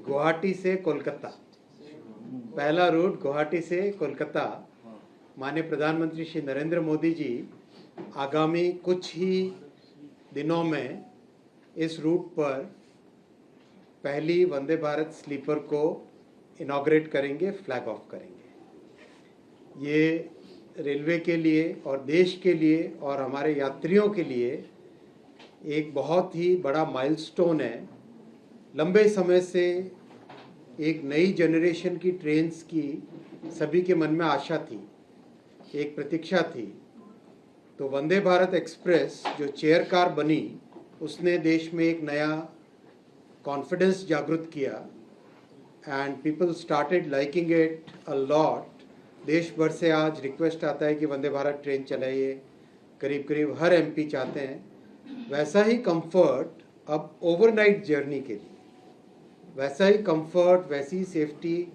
गुवाहाटी से कोलकाता, पहला रूट गुवाहाटी से कोलकाता। माननीय प्रधानमंत्री श्री नरेंद्र मोदी जी आगामी कुछ ही दिनों में इस रूट पर पहली वंदे भारत स्लीपर को इनॉग्रेट करेंगे, फ्लैग ऑफ करेंगे। ये रेलवे के लिए और देश के लिए और हमारे यात्रियों के लिए एक बहुत ही बड़ा माइलस्टोन है। लंबे समय से एक नई जनरेशन की ट्रेन्स की सभी के मन में आशा थी, एक प्रतीक्षा थी। तो वंदे भारत एक्सप्रेस जो चेयर कार बनी, उसने देश में एक नया कॉन्फिडेंस जागृत किया and people started liking it a lot. देश भर से आज रिक्वेस्ट आता है कि वंदे भारत ट्रेन चलाइए, करीब करीब हर एमपी चाहते हैं। वैसा ही कंफर्ट अब ओवरनाइट जर्नी के लिए, वैसा ही कंफर्ट, वैसी ही सेफ्टी,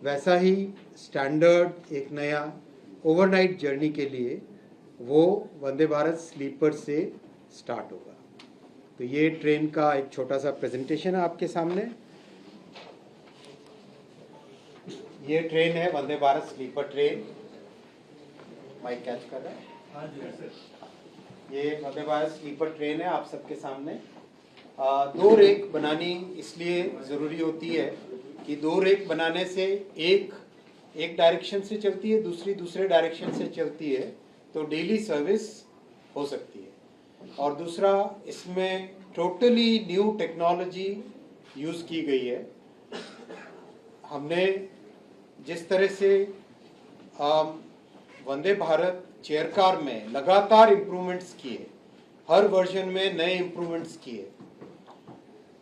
वैसा ही स्टैंडर्ड एक नया ओवरनाइट जर्नी के लिए वो वंदे भारत स्लीपर से स्टार्ट होगा। तो ये ट्रेन का एक छोटा सा प्रेजेंटेशन है आपके सामने। ये ट्रेन है Vande Bharat sleeper train. Mic catch कर रहा है? ये वंदे भारत स्लीपर ट्रेन है आप सबके सामने। दो रेक बनानी इसलिए ज़रूरी होती है कि दो रेक बनाने से एक डायरेक्शन से चलती है, दूसरी दूसरे डायरेक्शन से चलती है, तो डेली सर्विस हो सकती है। और दूसरा, इसमें टोटली न्यू टेक्नोलॉजी यूज़ की गई है। हमने जिस तरह से वंदे भारत चेयर कार में लगातार इम्प्रूवमेंट्स किए, हर वर्जन में नए इम्प्रूवमेंट्स किए,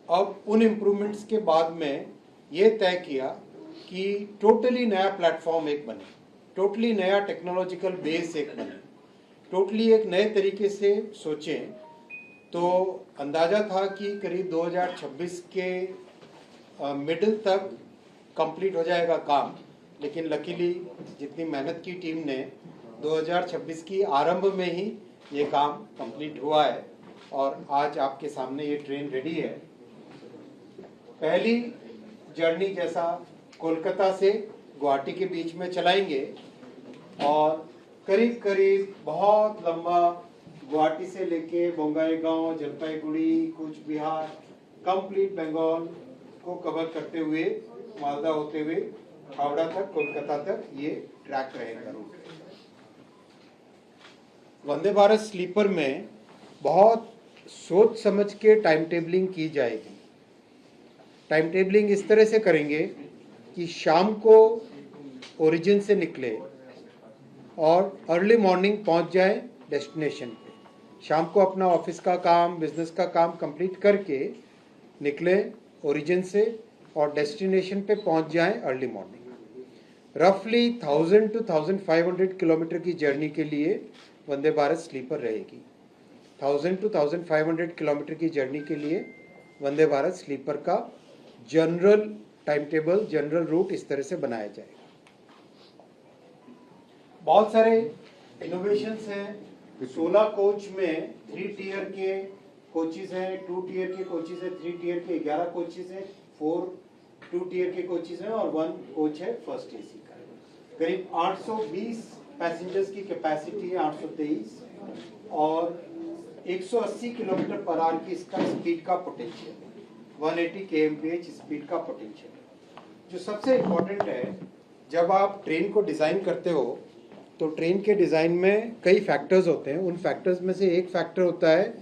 अब उन इम्प्रूवमेंट्स के बाद में ये तय किया कि टोटली नया प्लेटफॉर्म एक बने, टोटली नया टेक्नोलॉजिकल बेस एक बने, टोटली एक नए तरीके से सोचें। तो अंदाज़ा था कि करीब 2026 के मिडिल तक कंप्लीट हो जाएगा काम, लेकिन लकीली जितनी मेहनत की टीम ने 2026 की आरंभ में ही ये काम कंप्लीट हुआ है और आज आपके सामने ये ट्रेन रेडी है। पहली जर्नी जैसा कोलकाता से गुवाहाटी के बीच में चलाएंगे और करीब करीब बहुत लंबा गुवाहाटी से लेके बोंगाईगांव, जलपाईगुड़ी, कूच बिहार, कंप्लीट बंगाल को कवर करते हुए मालदा होते हुए हावड़ा तक, कोलकाता तक ये ट्रैक रहेगा रूट। वंदे भारत स्लीपर में बहुत सोच समझ के टाइम टेबलिंग की जाएगी। टाइम टेबलिंग इस तरह से करेंगे कि शाम को ओरिजिन से निकले और अर्ली मॉर्निंग पहुंच जाए डेस्टिनेशन पे। शाम को अपना ऑफिस का काम, बिजनेस का काम कंप्लीट करके निकले ओरिजिन से और डेस्टिनेशन पे पहुंच जाए अर्ली मॉर्निंग। रफली 1000 to 1500 किलोमीटर की जर्नी के लिए वंदे भारत स्लीपर रहेगी। 1000 to 1500 किलोमीटर की जर्नी के लिए वंदे भारत स्लीपर का general time table, general route इस तरह से बनाया जाएगा। बहुत सारे इनोवेशंस हैं। 16 कोच में 3 टियर के कोचेस हैं, 2 टियर के कोचेस हैं, 3 टियर के 11 कोचेस हैं, 2 टियर के कोचेस हैं और 1 कोच है फर्स्ट एसी का। करीब 820 पैसेंजर्स की कैपेसिटी है, 823, और 180 किलोमीटर पर आवर की इसका स्पीड का पोटेंशियल, 180 kmph स्पीड का पोटेंशियल। जो सबसे इम्पोर्टेंट है, जब आप ट्रेन को डिज़ाइन करते हो तो ट्रेन के डिज़ाइन में कई फैक्टर्स होते हैं। उन फैक्टर्स में से एक फैक्टर होता है